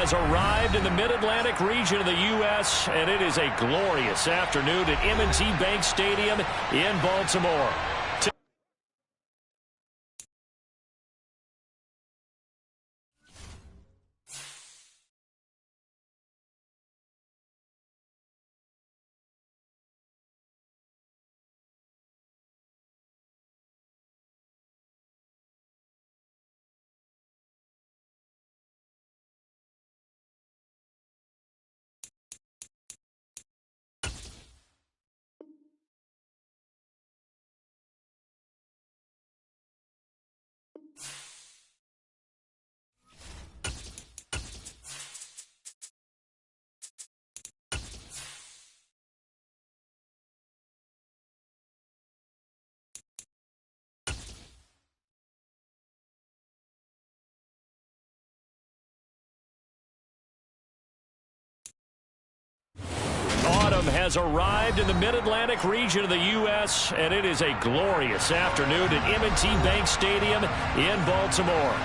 has arrived in the Mid-Atlantic region of the U.S., and it is a glorious afternoon at M&T Bank Stadium in Baltimore. Autumn has arrived in the Mid-Atlantic region of the U.S., and it is a glorious afternoon at M&T Bank Stadium in Baltimore.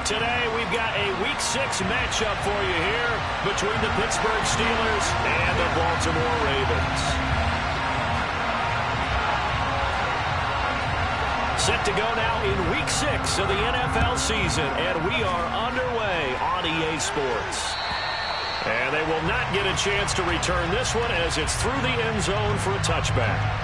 Today, we've got a Week 6 matchup for you here between the Pittsburgh Steelers and the Baltimore Ravens. Set to go now in Week 6 of the NFL season, and we are underway on EA Sports. And they will not get a chance to return this one as it's through the end zone for a touchback.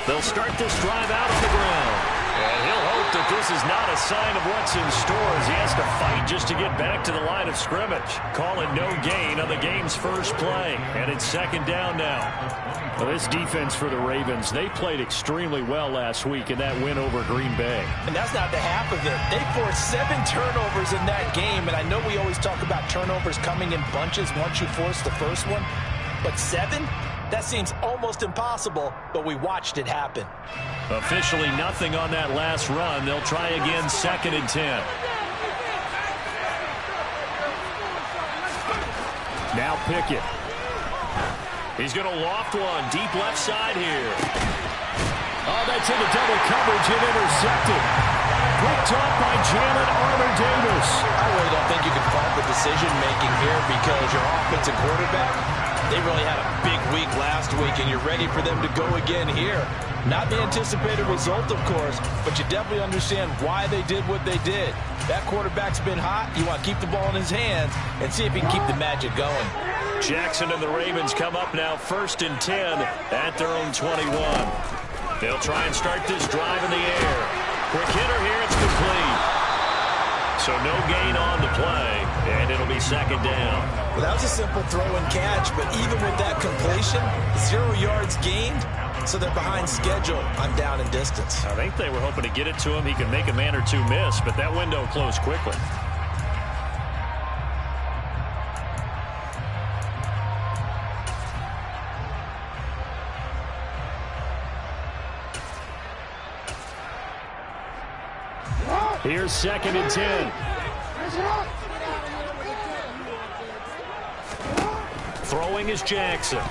They'll start this drive out on the ground. And he'll hope that this is not a sign of what's in store as he has to fight just to get back to the line of scrimmage. Call it no gain on the game's first play. And it's second down now. Well, this defense for the Ravens, they played extremely well last week in that win over Green Bay. And that's not the half of it. They forced 7 turnovers in that game. And I know we always talk about turnovers coming in bunches once you force the first one. But 7? That seems almost impossible, but we watched it happen. Officially nothing on that last run. They'll try again, 2nd and 10. Now Pickett. He's going to loft one, deep left side here. Oh, that's into double coverage and intercepted. Picked off by Jalen Armour-Davis. I really don't think you can fault the decision-making here because your offensive quarterback, they really had a big week last week, and you're ready for them to go again here. Not the anticipated result, of course, but you definitely understand why they did what they did. That quarterback's been hot. You want to keep the ball in his hands and see if he can keep the magic going. Jackson and the Ravens come up now 1st and 10 at their own 21. They'll try and start this drive in the air. Quick hitter here, it's complete. So no gain on the play, and it'll be 2nd down. Well, that was a simple throw and catch, but even with that completion, 0 yards gained, so they're behind schedule on down and distance. I think they were hoping to get it to him. He could make a man or two miss, but that window closed quickly. Here's 2nd and 10. Throwing is Jackson.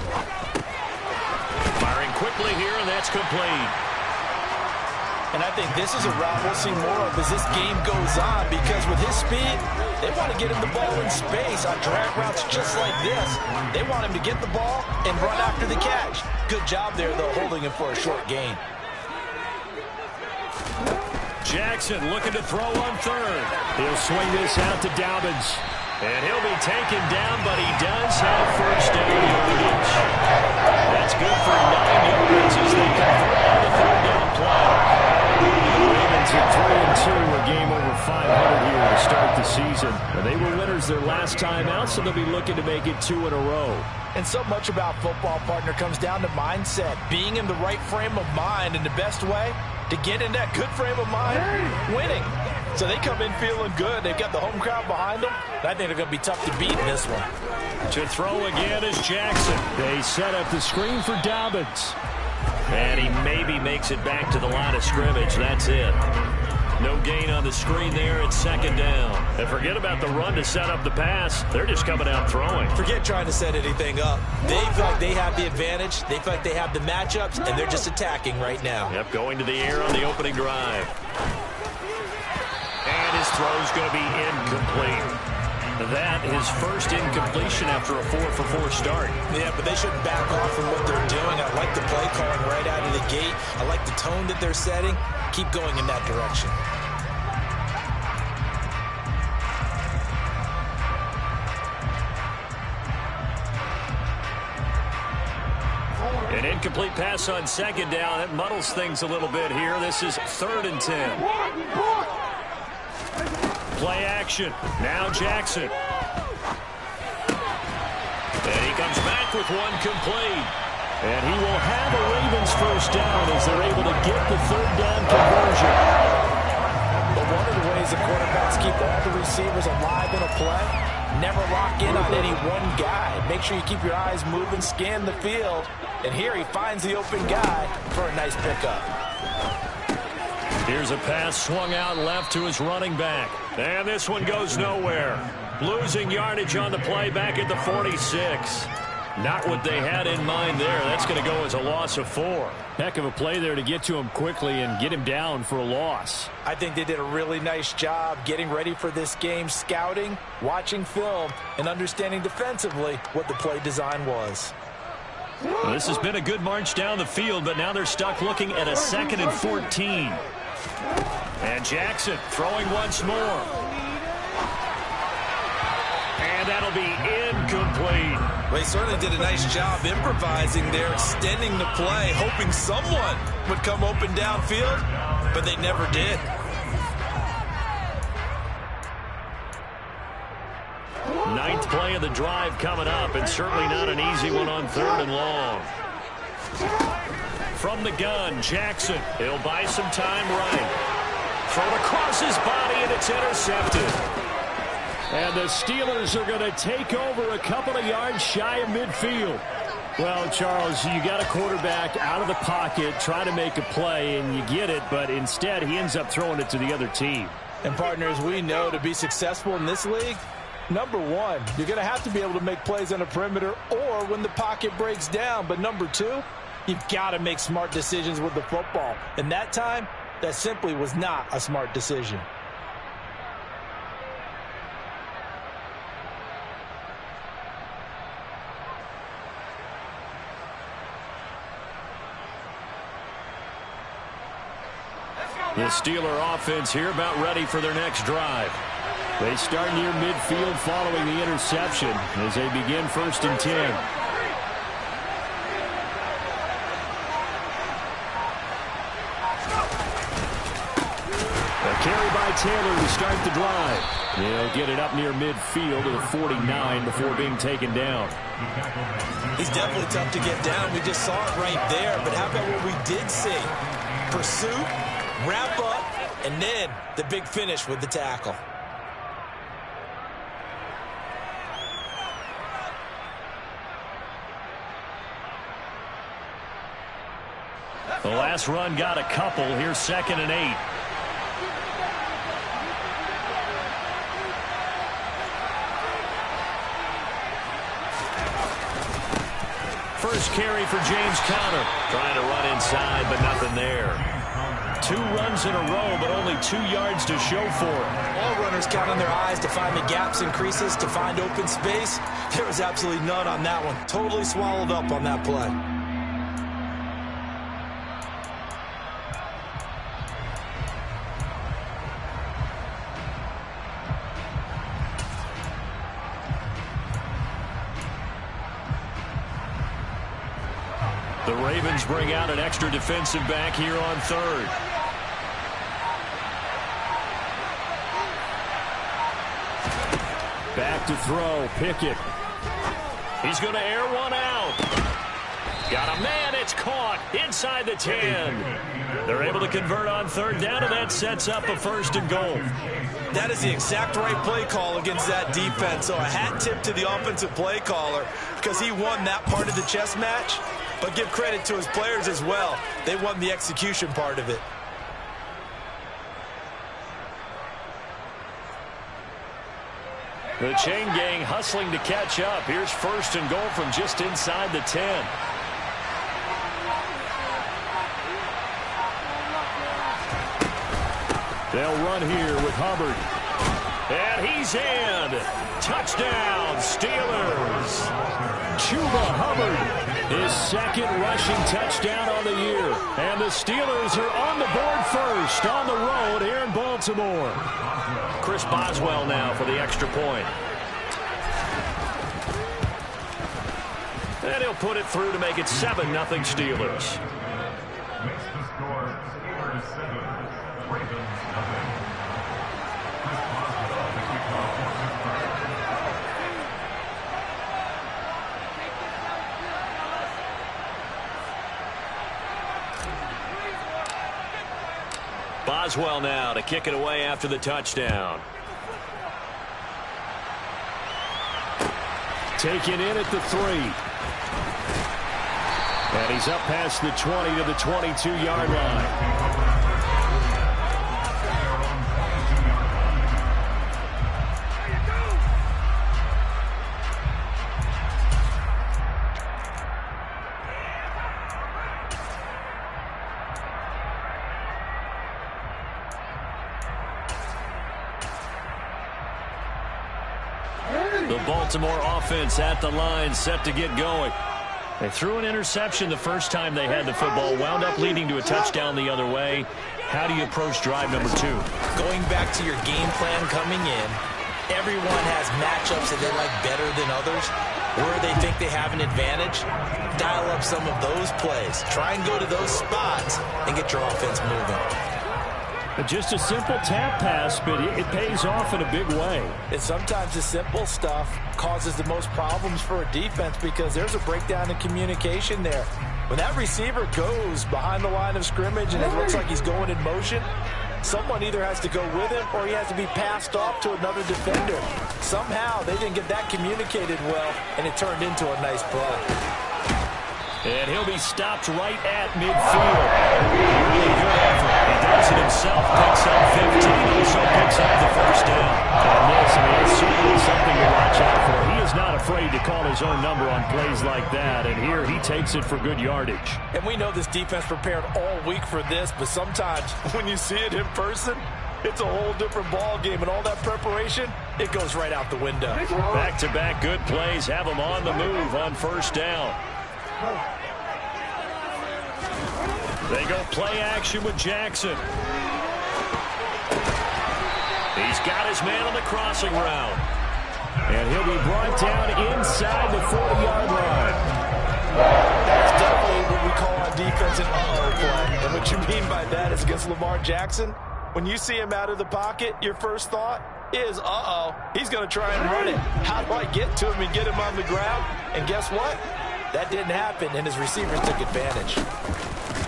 Firing quickly here, and that's complete. And I think this is a route we'll see more of as this game goes on, because with his speed, they want to get him the ball in space on drag routes just like this. They want him to get the ball and run after the catch. Good job there, though, holding him for a short gain. Jackson looking to throw on 3rd. He'll swing this out to Dobbins. And he'll be taken down, but he does have 1st down yardage. That's good for 9 yards as they convert on the 3rd down play. The Ravens at 3-2, a game over 500 here to start the season. And they were winners their last time out, so they'll be looking to make it 2 in a row. And so much about football, partner, comes down to mindset. Being in the right frame of mind, and the best way to get in that good frame of mind, winning. So they come in feeling good. They've got the home crowd behind them. I think they're going to be tough to beat in this one. To throw again is Jackson. They set up the screen for Dobbins. And he maybe makes it back to the line of scrimmage. That's it. No gain on the screen there. It's second down. And forget about the run to set up the pass. They're just coming out throwing. Forget trying to set anything up. They feel like they have the advantage. They feel like they have the matchups, and they're just attacking right now. Yep, going to the air on the opening drive. And his throw's going to be incomplete. That is first incompletion after a 4-for-4 start. Yeah, but they shouldn't back off from what they're doing. I like the play calling right out of the gate. I like the tone that they're setting. Keep going in that direction. An incomplete pass on second down. That muddles things a little bit here. This is 3rd and 10. Play action. Now Jackson. And he comes back with one complete. And he will have a Ravens first down as they're able to get the 3rd down conversion. But one of the ways the quarterbacks keep all the receivers alive in a play, never lock in on any one guy. Make sure you keep your eyes moving, scan the field. And here he finds the open guy for a nice pickup. Here's a pass swung out left to his running back. And this one goes nowhere. Losing yardage on the play back at the 46. Not what they had in mind there. That's going to go as a loss of 4. Heck of a play there to get to him quickly and get him down for a loss. I think they did a really nice job getting ready for this game, scouting, watching film, and understanding defensively what the play design was. Well, this has been a good march down the field, but now they're stuck looking at a 2nd and 14. And Jackson throwing once more. And that'll be incomplete. Well, he certainly did a nice job improvising there, extending the play, hoping someone would come open downfield, but they never did. Ninth play of the drive coming up, and certainly not an easy one on 3rd and long. From the gun, Jackson. He'll buy some time right. Thrown across his body, and it's intercepted. And the Steelers are going to take over a couple of yards shy of midfield. Well, Charles, you got a quarterback out of the pocket, trying to make a play, and you get it, but instead he ends up throwing it to the other team. And partners, we know to be successful in this league, number one, you're going to have to be able to make plays on the perimeter or when the pocket breaks down. But number two, you've got to make smart decisions with the football. And that time, that simply was not a smart decision. The Steeler offense here about ready for their next drive. They start near midfield following the interception as they begin 1st and 10. A carry by Taylor to start the drive. He'll get it up near midfield to the 49 before being taken down. He's definitely tough to get down. We just saw it right there. But how about what we did see? Pursuit, wrap up, and then the big finish with the tackle. The last run got a couple. Here's 2nd and 8. First carry for James Conner. Trying to run inside, but nothing there. 2 runs in a row, but only 2 yards to show for it. All runners count on their eyes to find the gaps and creases, to find open space. There was absolutely none on that one. Totally swallowed up on that play. The Ravens bring out an extra defensive back here on 3rd. Back to throw. Pickett. He's going to air one out. Got a man. It's caught. inside the 10. They're able to convert on third down, and that sets up a 1st and goal. That is the exact right play call against that defense. So a hat tip to the offensive play caller because he won that part of the chess match. But give credit to his players as well. They won the execution part of it. The chain gang hustling to catch up. Here's 1st and goal from just inside the 10. They'll run here with Hubbard. And he's in. Touchdown, Steelers. Chuba Hubbard, his 2nd rushing touchdown on the year. And the Steelers are on the board first on the road here in Baltimore. Chris Boswell now for the extra point. And he'll put it through to make it 7-0 Steelers. Makes the score Steelers 7, Ravens 7. Boswell now to kick it away after the touchdown. Taken in at the 3. And he's up past the 20 to the 22-yard line. The Baltimore offense at the line, set to get going. They threw an interception the first time they had the football, wound up leading to a touchdown the other way. How do you approach drive number 2? Going back to your game plan coming in, everyone has matchups that they like better than others. Where they think they have an advantage, dial up some of those plays. Try and go to those spots and get your offense moving. Just a simple tap pass, but it pays off in a big way. And sometimes the simple stuff causes the most problems for a defense because there's a breakdown in communication there. When that receiver goes behind the line of scrimmage and it looks like he's going in motion, someone either has to go with him or he has to be passed off to another defender. Somehow they didn't get that communicated well, and it turned into a nice play. And he'll be stopped right at midfield. Really good effort. He does it himself. Picks up 15. Also picks up the 1st down. And this, it's certainly something to watch out for. He is not afraid to call his own number on plays like that. And here he takes it for good yardage. And we know this defense prepared all week for this, but sometimes when you see it in person, it's a whole different ball game. And all that preparation, it goes right out the window. Back-to-back good plays have him on the move on 1st down. They go play action with Jackson. He's got his man on the crossing route. And he'll be brought down inside the 40-yard line. That's definitely what we call on defense an uh-oh play. And what you mean by that is against Lamar Jackson, when you see him out of the pocket, your first thought is, uh-oh, he's going to try and run it. How do I get to him and get him on the ground? And guess what? That didn't happen, and his receivers took advantage.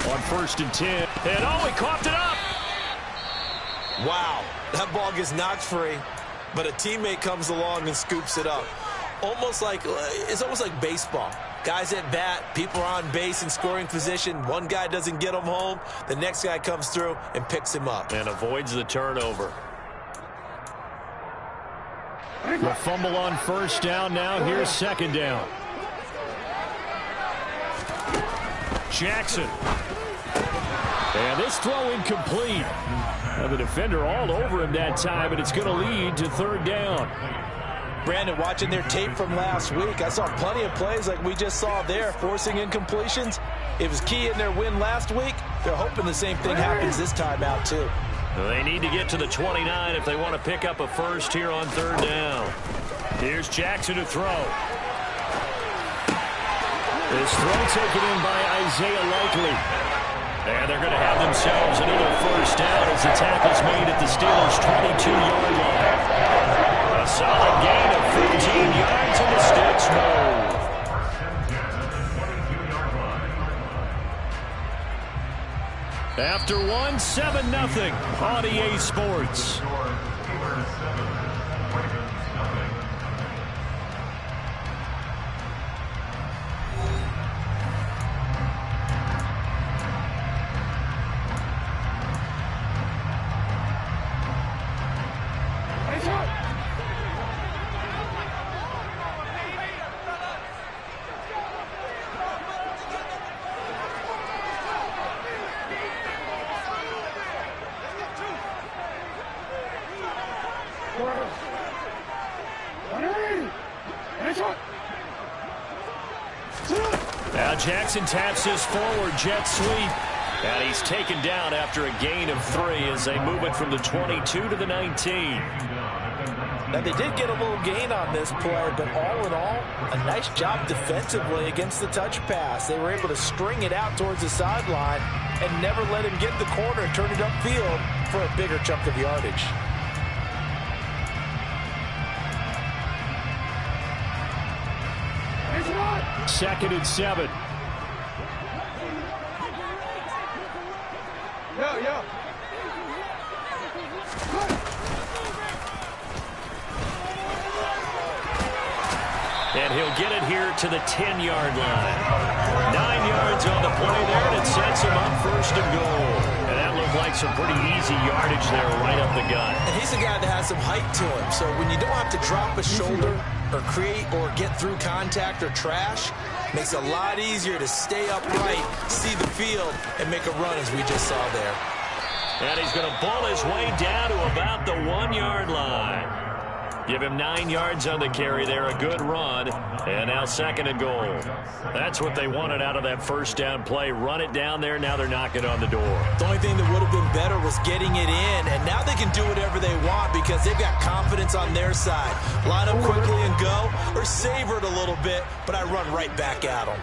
On 1st and 10. And he coughed it up. Wow, that ball gets knocked free, but a teammate comes along and scoops it up. It's almost like baseball. Guys at bat, people are on base in scoring position. One guy doesn't get him home. The next guy comes through and picks him up. And avoids the turnover. The fumble on 1st down now. Here's 2nd down. Jackson. And this throw incomplete. Now the defender all over him that time, but it's going to lead to 3rd down. Brandon, watching their tape from last week, I saw plenty of plays like we just saw there, forcing incompletions. It was key in their win last week. They're hoping the same thing happens this time out, too. They need to get to the 29 if they want to pick up a first here on 3rd down. Here's Jackson to throw. This throw taken in by Isaiah Likely. And they're going to have themselves another 1st down as the tackle's made at the Steelers' 22-yard line. A solid gain of 15 yards and the Sticks move. After one, 7-0 on EA Sports. Now Jackson taps his forward jet sweep. And he's taken down after a gain of 3 as they move it from the 22 to the 19. Now, they did get a little gain on this play, but all in all, a nice job defensively against the touch pass. They were able to string it out towards the sideline and never let him get in the corner and turn it upfield for a bigger chunk of yardage. Second and 7. And he'll get it here to the 10-yard line. 9 yards on the play there, and it sets him up first and goal. And that looked like some pretty easy yardage there right up the gut. And he's a guy that has some height to him, so when you don't have to drop a shoulder or create or get through contact or trash, makes it a lot easier to stay upright, see the field, and make a run as we just saw there. And he's going to ball his way down to about the 1-yard line. Give him 9 yards on the carry there, a good run, and now second and goal. That's what they wanted out of that first down play. Run it down there, now they're knocking on the door. The only thing that would have been better was getting it in, and now they can do whatever they want because they've got confidence on their side. Line up quickly and go, or savor it a little bit, but I run right back at them.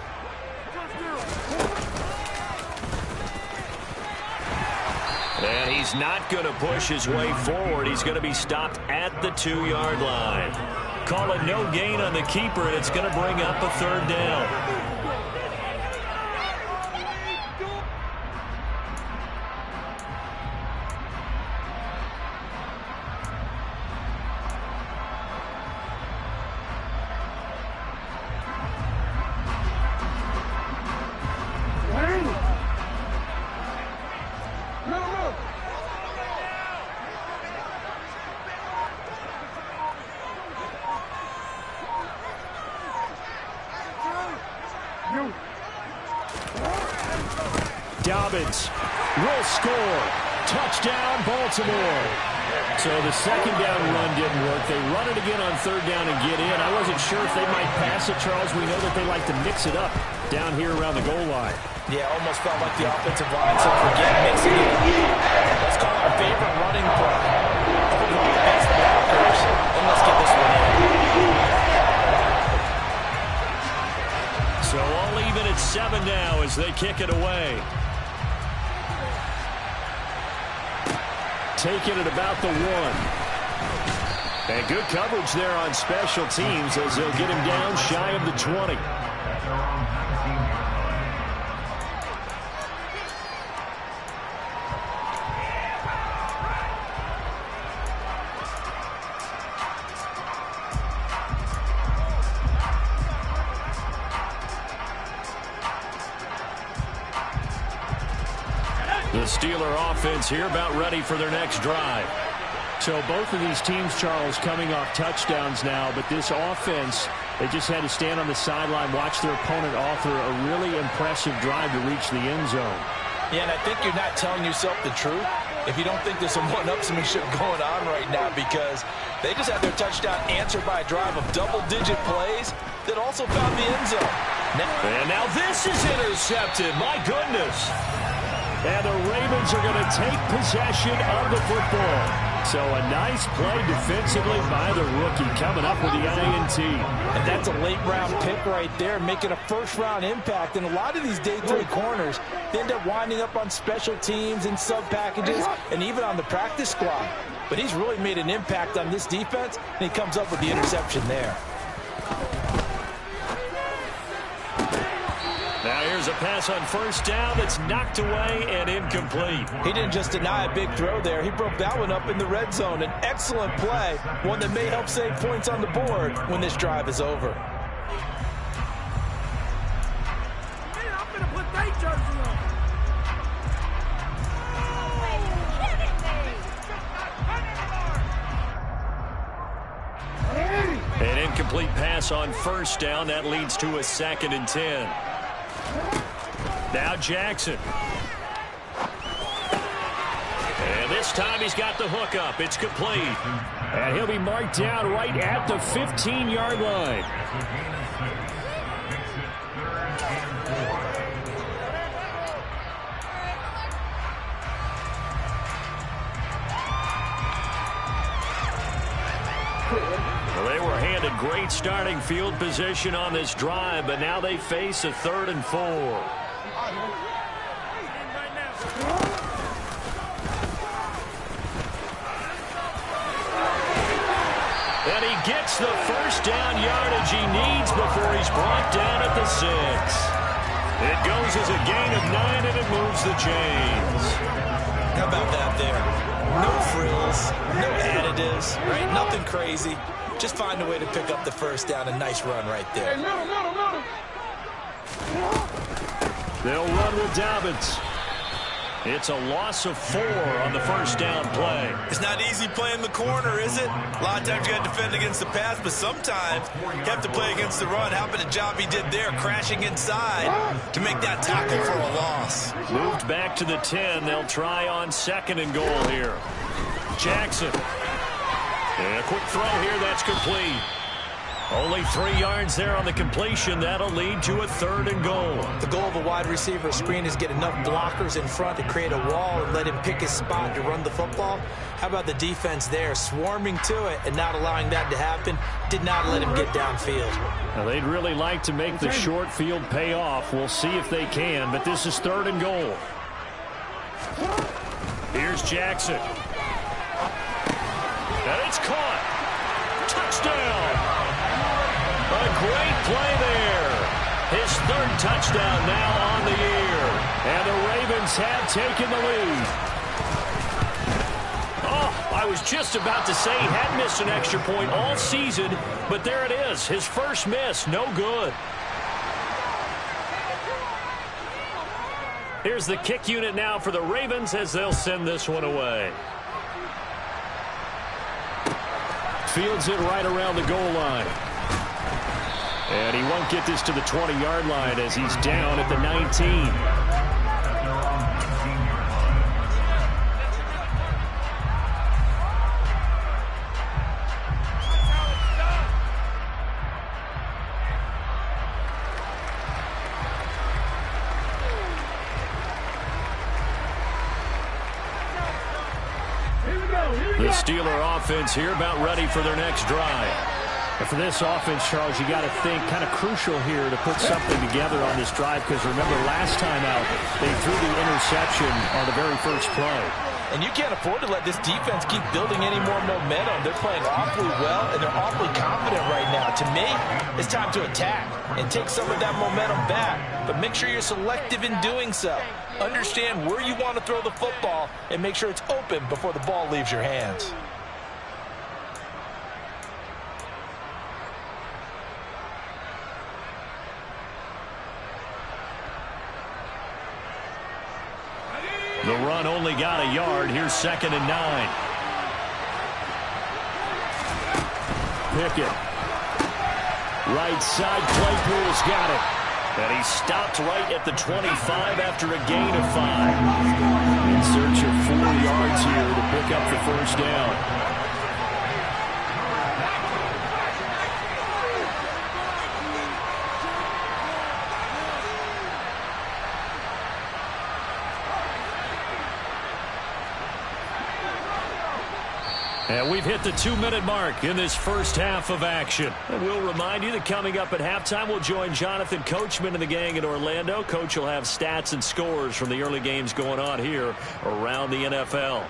And he's not going to push his way forward. He's going to be stopped at the 2-yard line. Call it no gain on the keeper, and it's going to bring up a third down. Dobbins will score. Touchdown, Baltimore. So the second down run didn't work. They run it again on third down and get in. I wasn't sure if they might pass it, Charles. We know that they like to mix it up down here around the goal line. Yeah, almost felt like the offensive line said, forget mixing it up. Let's call our favorite running play. Hold on, best blockers, and let's get this one in. So all even at 7 now as they kick it away. Taking it about the 1. And good coverage there on special teams as they'll get him down shy of the 20. The Steeler offense here about ready for their next drive. So both of these teams, Charles, coming off touchdowns now, but this offense, they just had to stand on the sideline, watch their opponent author a really impressive drive to reach the end zone. Yeah, and I think you're not telling yourself the truth if you don't think there's some one-upsmanship going on right now, because they just had their touchdown answered by a drive of double-digit plays that also found the end zone. And now this is intercepted. My goodness. And the Ravens are going to take possession of the football. So a nice play defensively by the rookie coming up with the INT. And that's a late-round pick right there, making a first-round impact. And a lot of these day 3 corners, they end up winding up on special teams and sub-packages and even on the practice squad. But he's really made an impact on this defense, and he comes up with the interception there. Now here's a pass on first down that's knocked away and incomplete. He didn't just deny a big throw there. He broke that one up in the red zone. An excellent play, one that may help save points on the board when this drive is over. An incomplete pass on first down. That leads to a 2nd and 10. Now Jackson. And this time he's got the hook up. It's complete. And he'll be marked down right at the 15-yard line. Well, they were handed great starting field position on this drive, but now they face a 3rd and 4. And he gets the first down yardage he needs before he's brought down at the 6. It goes as a gain of 9, and it moves the chains. How about that there? No frills, no additives, right? Nothing crazy. Just find a way to pick up the first down. A nice run right there. They'll run with Dobbins. It's a loss of 4 on the first down play. It's not easy playing the corner, is it? A lot of times you got to defend against the pass, but sometimes you have to play against the run. How about the job he did there, crashing inside to make that tackle for a loss? Moved back to the 10. They'll try on 2nd and goal here. Jackson. And a quick throw here. That's complete. Only 3 yards there on the completion. That'll lead to a 3rd and goal. The goal of a wide receiver screen is get enough blockers in front to create a wall and let him pick his spot to run the football. How about the defense there, swarming to it and not allowing that to happen? Did not let him get downfield. Now, they'd really like to make the short field pay off. We'll see if they can, but this is 3rd and goal. Here's Jackson. And it's caught. Touchdown. A great play there. His 3rd touchdown now on the year. And the Ravens have taken the lead. Oh, I was just about to say he had missed an extra point all season, but there it is. His first miss, no good. Here's the kick unit now for the Ravens as they'll send this one away. Fields it right around the goal line. And he won't get this to the 20-yard line as he's down at the 19. The Steeler offense here about ready for their next drive. And for this offense, Charles, you got to think kind of crucial here to put something together on this drive, because remember last time out they threw the interception on the very first play. And you can't afford to let this defense keep building any more momentum. They're playing awfully well, and they're awfully confident right now. To me, it's time to attack and take some of that momentum back. But make sure you're selective in doing so. Understand where you want to throw the football and make sure it's open before the ball leaves your hands. The run only got a yard. Here's 2nd and 9. Pickett. Right side, Claypool's got it. And he stopped right at the 25 after a gain of 5. In search of 4 yards here to pick up the first down. And we've hit the 2-minute mark in this first half of action. And we'll remind you that coming up at halftime, we'll join Jonathan Coachman and the gang in Orlando. Coach will have stats and scores from the early games going on here around the NFL.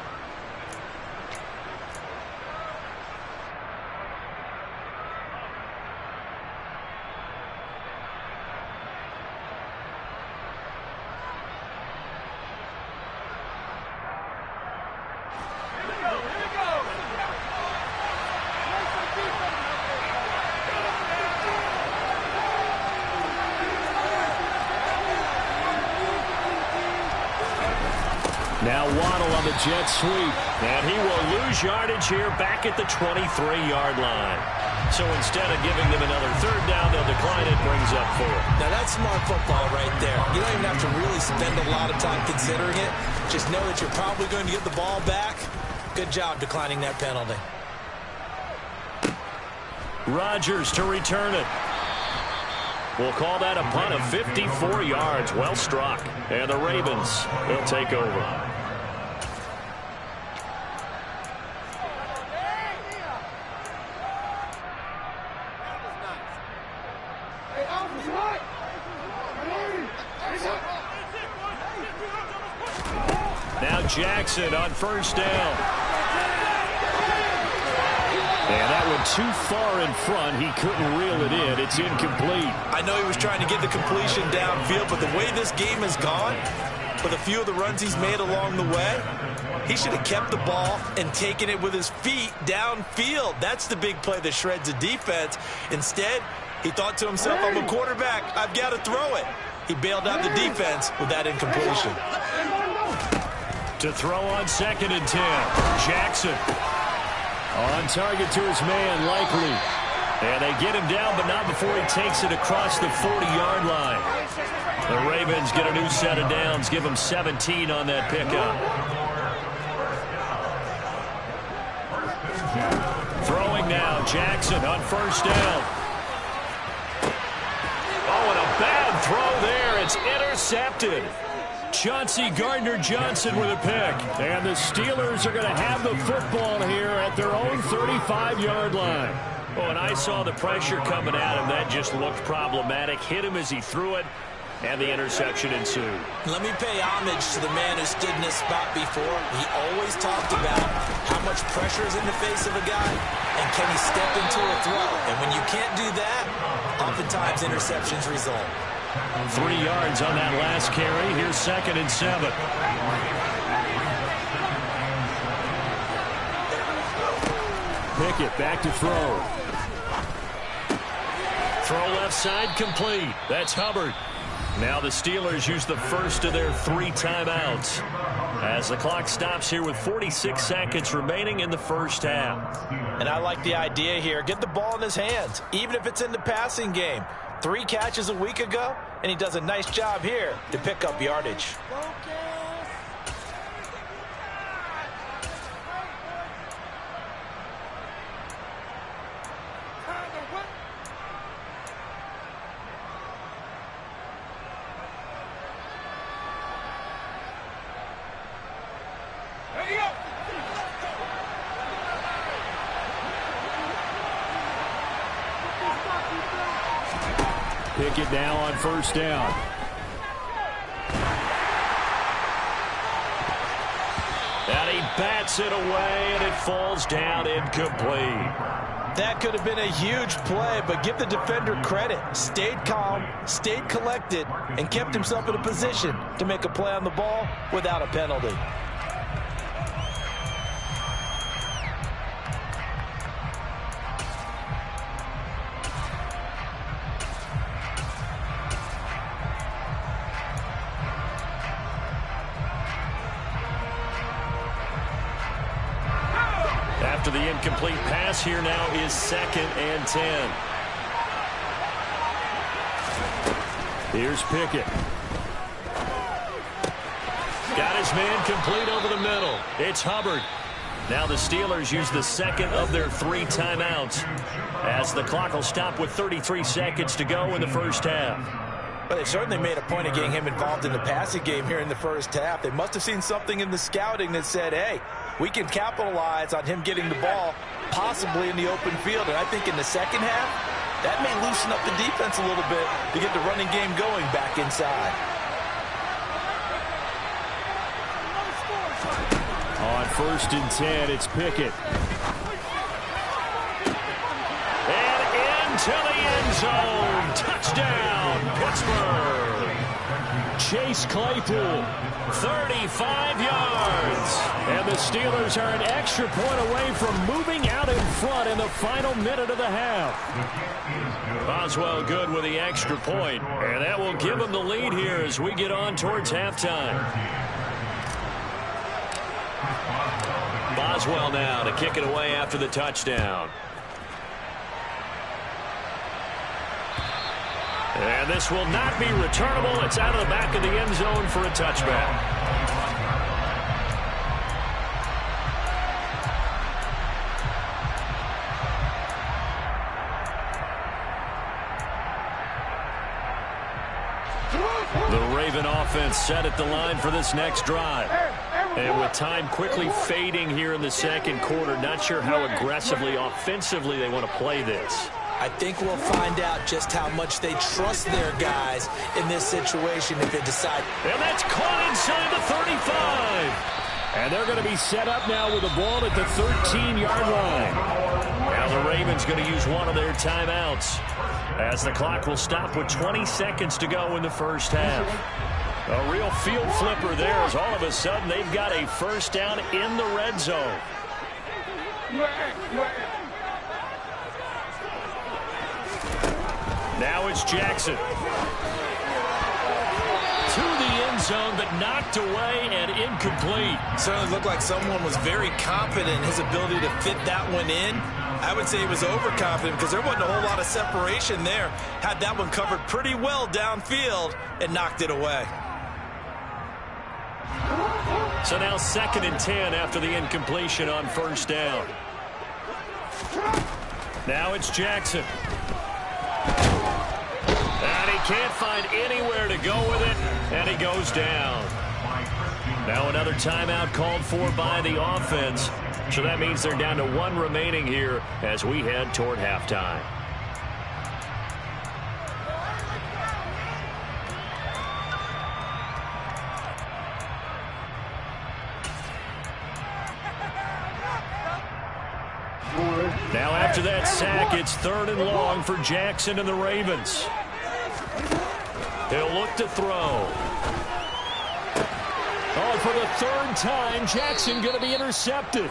Now Waddle on the jet sweep. And he will lose yardage here back at the 23-yard line. So instead of giving them another third down, they'll decline it, brings up 4. Now that's smart football right there. You don't even have to really spend a lot of time considering it. Just know that you're probably going to get the ball back. Good job declining that penalty. Rodgers to return it. We'll call that a punt of 54 yards. Well struck. And the Ravens will take over. Now Jackson on first down. And that one too far in front. He couldn't reel it in. It's incomplete. I know he was trying to get the completion downfield, but the way this game has gone, with a few of the runs he's made along the way, he should have kept the ball and taken it with his feet downfield. That's the big play that shreds the defense. Instead, he thought to himself, I'm a quarterback. I've got to throw it. He bailed out the defense with that incompletion. To throw on 2nd and 10. Jackson. On target to his man, Likely. And they get him down, but not before he takes it across the 40-yard line. The Ravens get a new set of downs, give him 17 on that pickup. Throwing now, Jackson on first down. Oh, and a bad throw there. It's intercepted. Chauncey Gardner-Johnson with a pick. And the Steelers are going to have the football here at their own 35-yard line. Oh, and I saw the pressure coming at him. That just looked problematic. Hit him as he threw it, and the interception ensued. Let me pay homage to the man who stood in this spot before. He always talked about how much pressure is in the face of a guy, and can he step into a throw. And when you can't do that, oftentimes interceptions result. 3 yards on that last carry. Here's 2nd and 7. Pickett back to throw. Throw left side complete. That's Hubbard. Now the Steelers use the first of their 3 timeouts as the clock stops here with 46 seconds remaining in the first half. And I like the idea here. Get the ball in his hands, even if it's in the passing game. 3 catches a week ago, and he does a nice job here to pick up yardage. Pickett now on first down. And he bats it away, and it falls down incomplete. That could have been a huge play, but give the defender credit. Stayed calm, stayed collected, and kept himself in a position to make a play on the ball without a penalty. After the incomplete pass, here now is 2nd and 10. Here's Pickett. Got his man complete over the middle. It's Hubbard. Now the Steelers use the 2nd of their 3 timeouts as the clock will stop with 33 seconds to go in the first half. But they certainly made a point of getting him involved in the passing game here in the first half. They must have seen something in the scouting that said, hey, we can capitalize on him getting the ball possibly in the open field. And I think in the second half, that may loosen up the defense a little bit to get the running game going back inside. On 1st and 10, it's Pickett. And into the end zone. Touchdown, Pittsburgh. Chase Claypool. 35 yards. And the Steelers are an extra point away from moving out in front in the final minute of the half. Boswell good with the extra point, and that will give them the lead here as we get on towards halftime. Boswell now to kick it away after the touchdown. And this will not be returnable. It's out of the back of the end zone for a touchback. The Raven offense set at the line for this next drive. And with time quickly fading here in the second quarter, not sure how aggressively, offensively they want to play this. I think we'll find out just how much they trust their guys in this situation if they decide. And that's caught inside the 35. And they're going to be set up now with the ball at the 13-yard line. Now the Ravens going to use one of their timeouts, as the clock will stop with 20 seconds to go in the first half. A real field flipper there, as all of a sudden they've got a first down in the red zone. Now it's Jackson. To the end zone, but knocked away and incomplete. Certainly looked like someone was very confident in his ability to fit that one in. I would say he was overconfident because there wasn't a whole lot of separation there. Had that one covered pretty well downfield and knocked it away. So now 2nd and 10 after the incompletion on first down. Now it's Jackson. And he can't find anywhere to go with it, and he goes down. Now another timeout called for by the offense. So that means they're down to one remaining here as we head toward halftime. Now after that sack, it's 3rd and long for Jackson and the Ravens. He'll look to throw. Oh, for the 3rd time, Jackson going to be intercepted.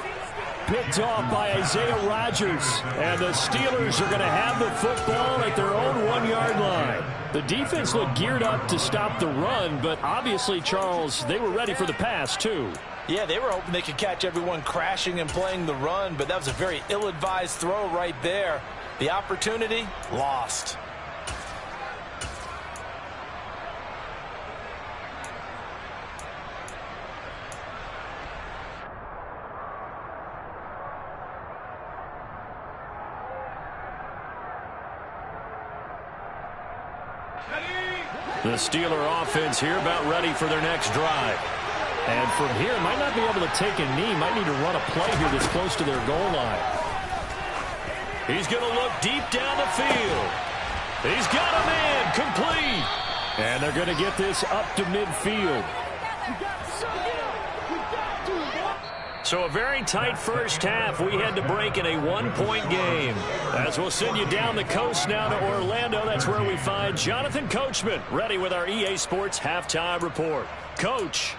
Picked off by Isaiah Rodgers. And the Steelers are going to have the football at their own 1-yard line. The defense looked geared up to stop the run, but obviously, Charles, they were ready for the pass, too. Yeah, they were hoping they could catch everyone crashing and playing the run, but that was a very ill-advised throw right there. The opportunity, lost. The Steeler offense here about ready for their next drive. And from here, might not be able to take a knee. Might need to run a play here that's close to their goal line. He's going to look deep down the field. He's got a man complete. And they're going to get this up to midfield. So a very tight first half. We had to break in a 1-point game. As we'll send you down the coast now to Orlando. That's where we find Jonathan Coachman ready with our EA Sports Halftime Report. Coach.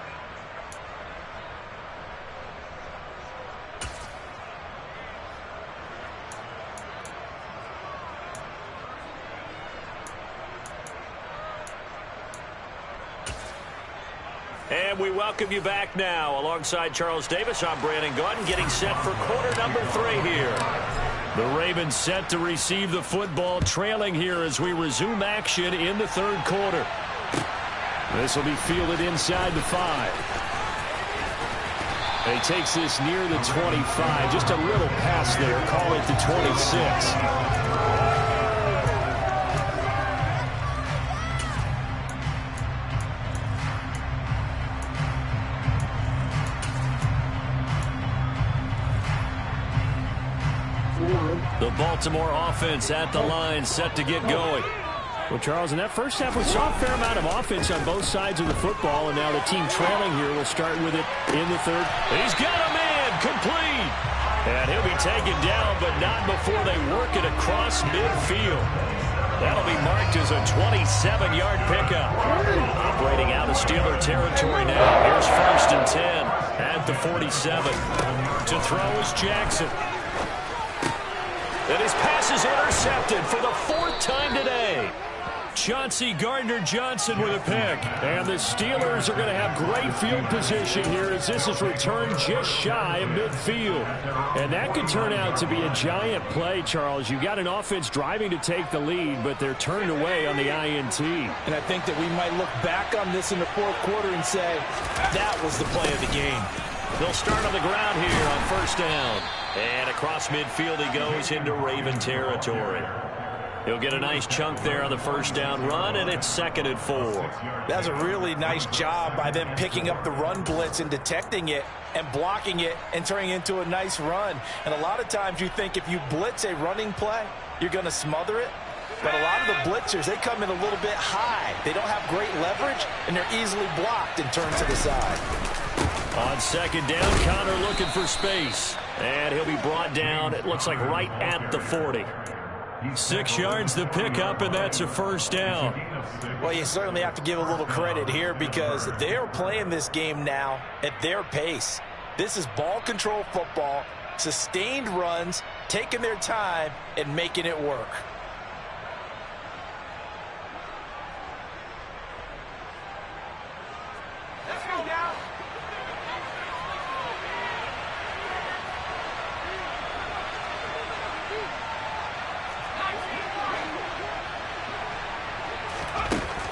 And we welcome you back now. Alongside Charles Davis, I'm Brandon Gaudin, getting set for quarter number 3 here. The Ravens set to receive the football, trailing here as we resume action in the 3rd quarter. This will be fielded inside the 5. He takes this near the 25. Just a little pass there. Call it the 26. The Baltimore offense at the line, set to get going. Well, Charles, in that first half, we saw a fair amount of offense on both sides of the football, and now the team trailing here will start with it in the 3rd. He's got a man complete. And he'll be taken down, but not before they work it across midfield. That'll be marked as a 27-yard pickup. Operating out of Steeler territory now. Here's 1st and 10 at the 47. To throw is Jackson. And his pass is intercepted for the 4th time today. Chauncey Gardner-Johnson with a pick. And the Steelers are going to have great field position here as this is returned just shy of midfield. And that could turn out to be a giant play, Charles. You got an offense driving to take the lead, but they're turned away on the INT. And I think that we might look back on this in the fourth quarter and say, that was the play of the game. They'll start on the ground here on first down. And across midfield he goes into Raven territory. He'll get a nice chunk there on the first down run, and it's 2nd and 4. That's a really nice job by them picking up the run blitz and detecting it and blocking it and turning it into a nice run. And a lot of times you think if you blitz a running play, you're going to smother it. But a lot of the blitzers, they come in a little bit high. They don't have great leverage, and they're easily blocked and turned to the side. On second down, Connor looking for space. And he'll be brought down, it looks like right at the 40. 6 yards the pickup, and that's a first down. Well, you certainly have to give a little credit here because they are playing this game now at their pace. This is ball control football, sustained runs, taking their time, and making it work.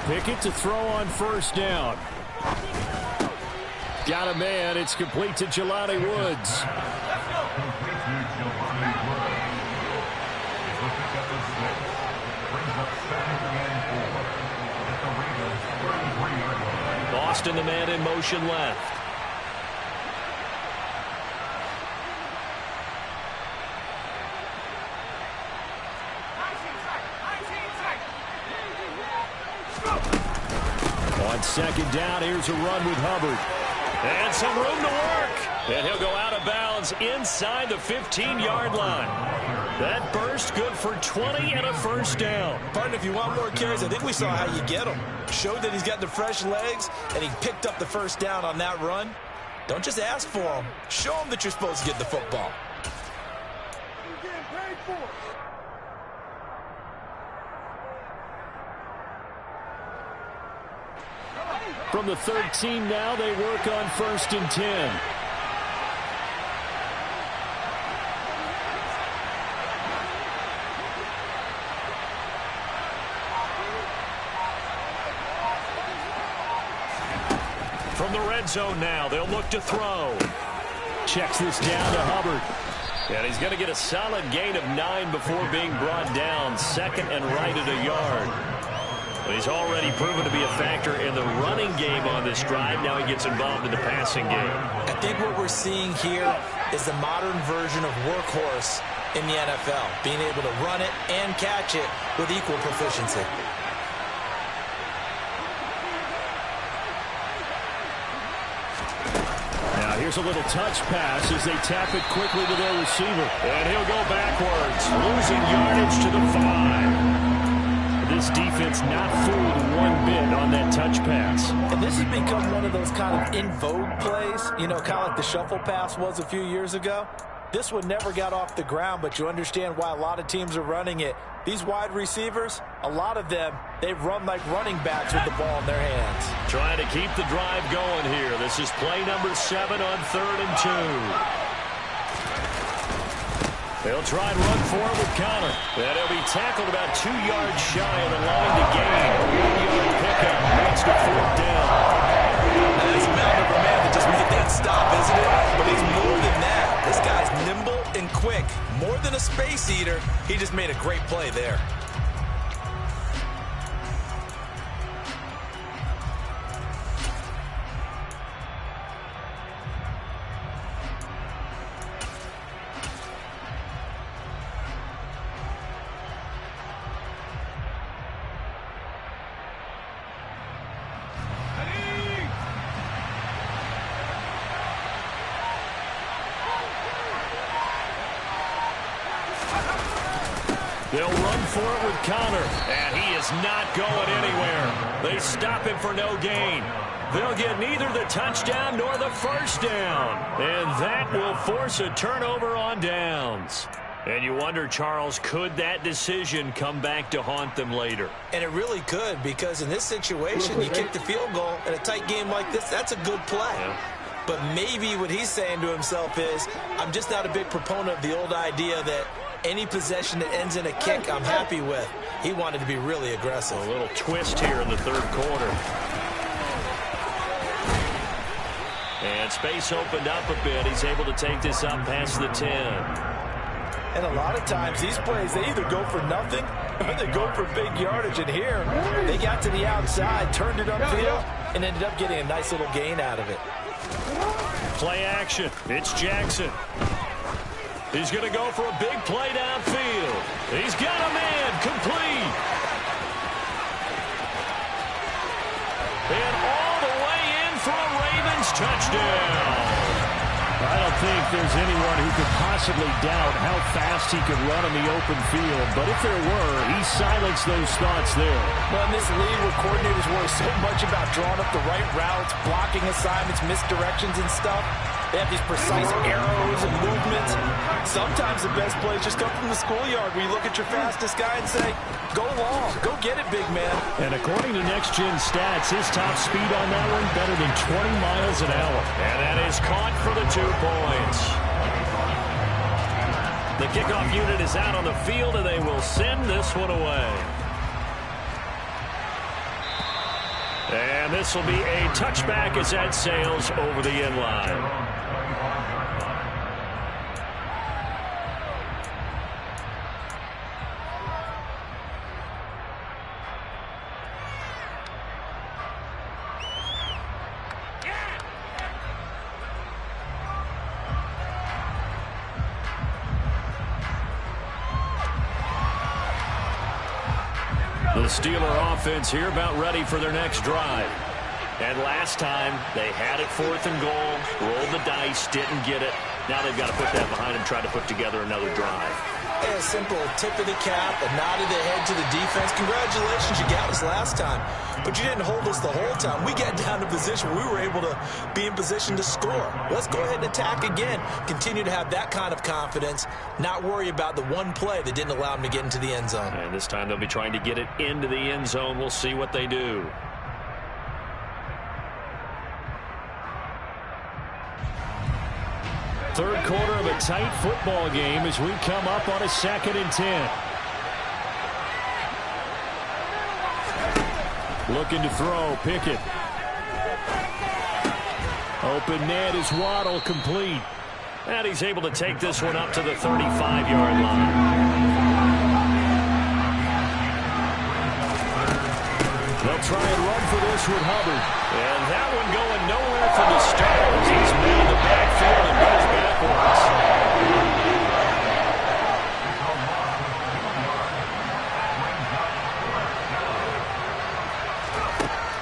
Pickett to throw on first down. Got a man. It's complete to Jelani Woods. Boston, the man in motion left. On second down, here's a run with Hubbard. And some room to work. And he'll go out of bounds inside the 15-yard line. That burst good for 20 and a first down. Partner, if you want more carries, I think we saw how you get them. Showed that he's got the fresh legs, and he picked up the first down on that run. Don't just ask for them. Show them that you're supposed to get the football. You're getting paid for it. From the 13 now, they work on 1st and 10. From the red zone now, they'll look to throw. Checks this down to Hubbard. And he's going to get a solid gain of 9 before being brought down. 2nd and right at a yard. He's already proven to be a factor in the running game on this drive. Now he gets involved in the passing game. I think what we're seeing here is the modern version of workhorse in the NFL, being able to run it and catch it with equal proficiency. Now here's a little touch pass as they tap it quickly to their receiver. And he'll go backwards, losing yardage to the 5. This defense not fooled one bit on that touch pass. And this has become one of those kind of in vogue plays, you know, kind of like the shuffle pass was a few years ago. This one never got off the ground, but you understand why a lot of teams are running it. These wide receivers, a lot of them, they run like running backs with the ball in their hands. Trying to keep the drive going here. This is play number 7 on 3rd and 2. They'll try and run for it with Connor. And he'll be tackled about 2 yards shy of the line to gain. 1-yard pickup. Makes the 4th down. That's a mound of a man that just made that stop, isn't it? But he's more than that. This guy's nimble and quick. More than a space eater. He just made a great play there. They'll run for it with Connor, and he is not going anywhere. They stop him for no gain. They'll get neither the touchdown nor the first down, and that will force a turnover on downs. And you wonder, Charles, could that decision come back to haunt them later? And it really could, because in this situation, you kick the field goal in a tight game like this, that's a good play. Yeah. But maybe what he's saying to himself is, I'm just not a big proponent of the old idea that any possession that ends in a kick I'm happy with. He wanted to be really aggressive. A little twist here in the third quarter. And space opened up a bit. He's able to take this up past the 10. And a lot of times, these plays, they either go for nothing or they go for big yardage. And here, they got to the outside, turned it upfield, and ended up getting a nice little gain out of it. Play action. It's Jackson. He's going to go for a big play downfield. He's got a man complete. And all the way in for a Ravens touchdown. I don't think there's anyone who could possibly doubt how fast he could run in the open field. But if there were, he silenced those thoughts there. Well, in this league where coordinators worry so much about drawing up the right routes, blocking assignments, misdirections and stuff, they have these precise arrows and movements. Sometimes the best plays just come from the schoolyard where you look at your fastest guy and say, go long, go get it, big man. And according to Next Gen Stats, his top speed on that one better than 20 miles an hour. And that is caught for the 2 points. The kickoff unit is out on the field, and they will send this one away. And this will be a touchback as that sails over the end line. The Steeler offense here about ready for their next drive. And last time, they had it 4th and goal, rolled the dice, didn't get it. Now they've got to put that behind them, try to put together another drive. A simple tip of the cap, a nod of the head to the defense. Congratulations, you got us last time. But you didn't hold us the whole time. We got down to position where we were able to be in position to score. Let's go ahead and attack again. Continue to have that kind of confidence, not worry about the one play that didn't allow them to get into the end zone. And this time they'll be trying to get it into the end zone. We'll see what they do. Third quarter of a tight football game as we come up on a 2nd and 10. Looking to throw, Pickett. Open net is Waddle, complete. And he's able to take this one up to the 35-yard line. They'll try and run for this with Hubbard. And that one going nowhere from the start as he's made in the backfield and goes backwards.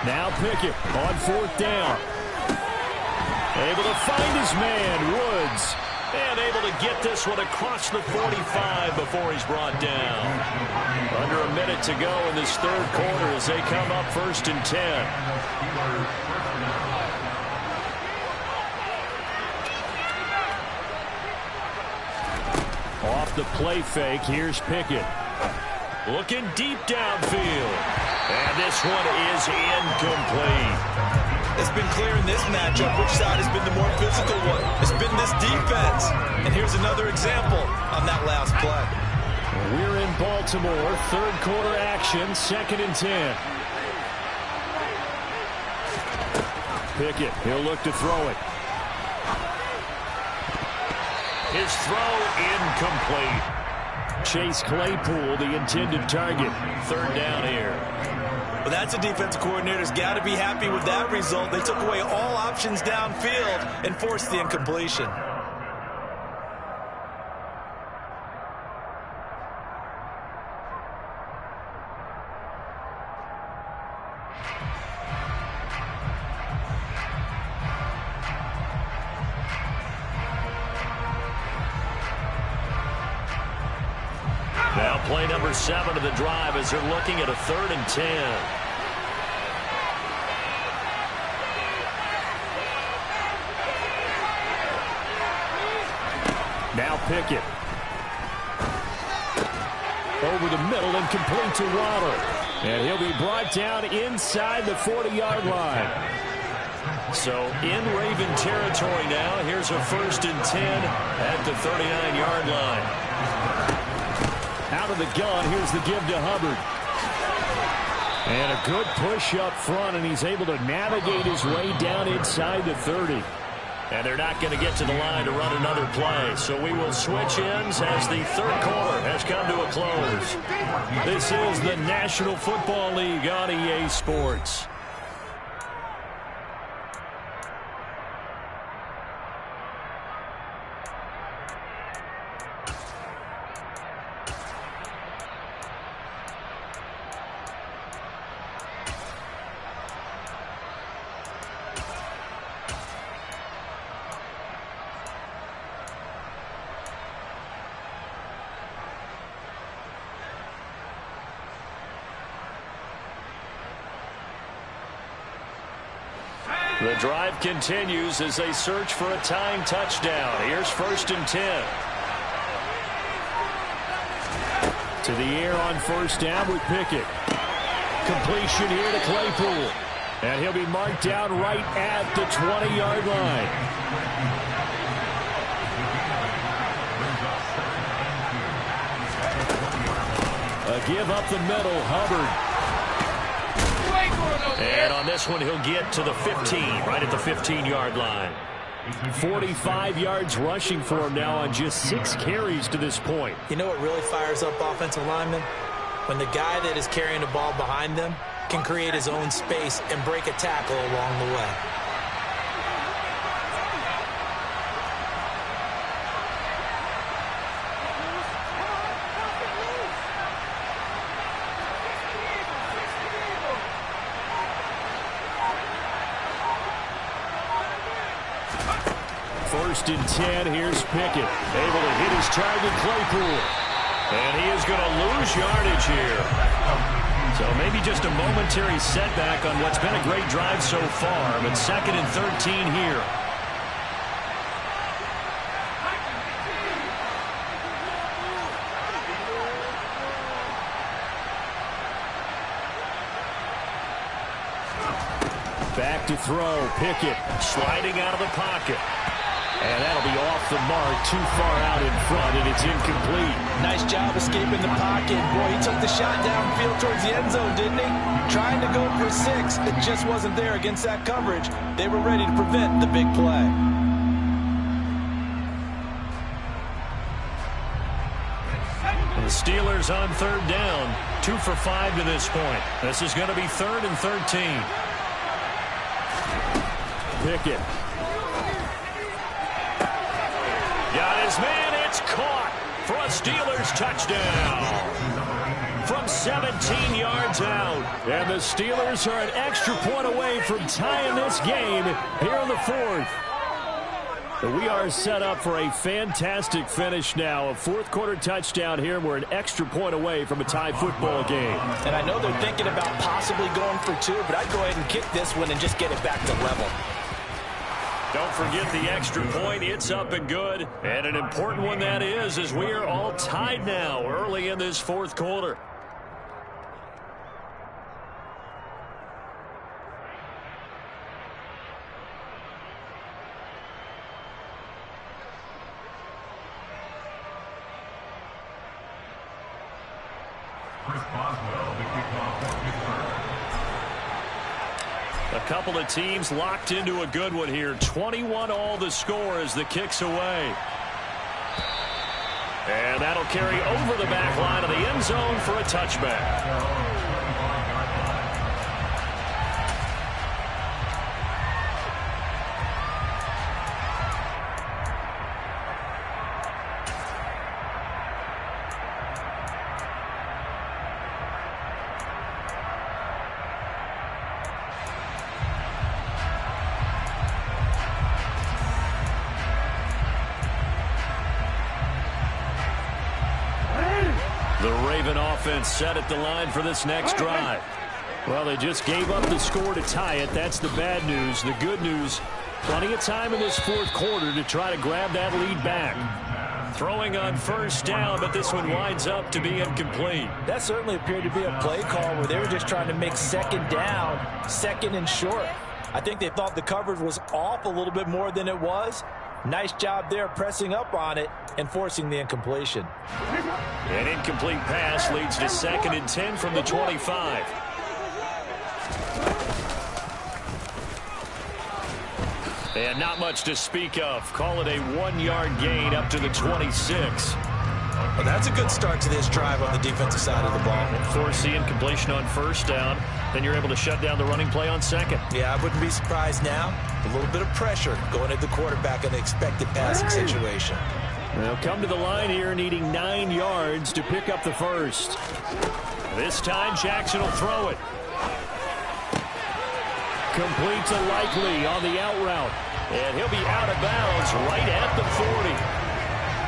Now Pickett on 4th down. Able to find his man, Woods. And able to get this one across the 45 before he's brought down. Under a minute to go in this third quarter as they come up 1st and 10. Off the play fake, here's Pickett. Looking deep downfield. And this one is incomplete. It's been clear in this matchup which side has been the more physical one. It's been this defense. And here's another example on that last play. We're in Baltimore. Third quarter action. 2nd and 10. Pickett, he'll look to throw it. His throw incomplete. Chase Claypool, the intended target. 3rd down here. Well, that's a defensive coordinator's got to be happy with that result. They took away all options downfield and forced the incompletion. Now play number 7 of the drive as they're looking at a 3rd and 10. Now Pickett. over the middle and complete to Waddle. And he'll be brought down inside the 40-yard line. So in Raven territory now. Here's a 1st and 10 at the 39-yard line. Out of the gun, here's the give to Hubbard. And a good push up front, and he's able to navigate his way down inside the 30. And they're not going to get to the line to run another play. So we will switch ends as the 3rd quarter has come to a close. This is the National Football League on EA Sports. The drive continues as they search for a tying touchdown. Here's 1st and 10. To the air on 1st down with Pickett. Completion here to Claypool. And he'll be marked down right at the 20-yard line. A give up the middle, Hubbard. And on this one, he'll get to the 15, right at the 15-yard line. 45 yards rushing for him now on just 6 carries to this point. You know what really fires up offensive linemen? When the guy that is carrying the ball behind them can create his own space and break a tackle along the way. First and 10, here's Pickett. Able to hit his target, Claypool. And he is going to lose yardage here. So maybe just a momentary setback on what's been a great drive so far. But 2nd and 13 here. Back to throw, Pickett sliding out of the pocket. And that'll be off the mark, too far out in front, and it's incomplete. Nice job escaping the pocket. Boy, he took the shot downfield towards the end zone, didn't he? Trying to go for 6. It just wasn't there against that coverage. They were ready to prevent the big play. The Steelers on 3rd down. 2 for 5 to this point. This is going to be 3rd and 13. Pickett. Got his man, it's caught for a Steelers touchdown from 17 yards out. And the Steelers are an extra point away from tying this game here in the 4th. We are set up for a fantastic finish now. A 4th quarter touchdown here. We're an extra point away from a tie football game. And I know they're thinking about possibly going for 2, but I'd go ahead and kick this one and just get it back to level. Don't forget the extra point. It's up and good. And an important one that is, as we are all tied now early in this 4th quarter. Chris Boswell, the kickoff for Pittsburgh. A couple of teams locked into a good one here. 21 all the score as the kick's away. And that'll carry over the back line of the end zone for a touchback. Offense set at the line for this next drive. Well, they just gave up the score to tie it. That's the bad news. The good news, plenty of time in this 4th quarter to try to grab that lead back. Throwing on first down, but this one winds up to be incomplete. That certainly appeared to be a play call where they were just trying to make second down, second and short. I think they thought the coverage was off a little bit more than it was. Nice job there pressing up on it and forcing the incompletion. An incomplete pass leads to 2nd and 10 from the 25. And not much to speak of. Call it a 1-yard gain up to the 26. Well, that's a good start to this drive on the defensive side of the ball. Force the incompletion on first down. Then you're able to shut down the running play on second. Yeah, I wouldn't be surprised now. A little bit of pressure going at the quarterback in the expected passing situation. They'll come to the line here needing 9 yards to pick up the first. This time Jackson will throw it. Complete to Likely on the out route. And he'll be out of bounds right at the 40.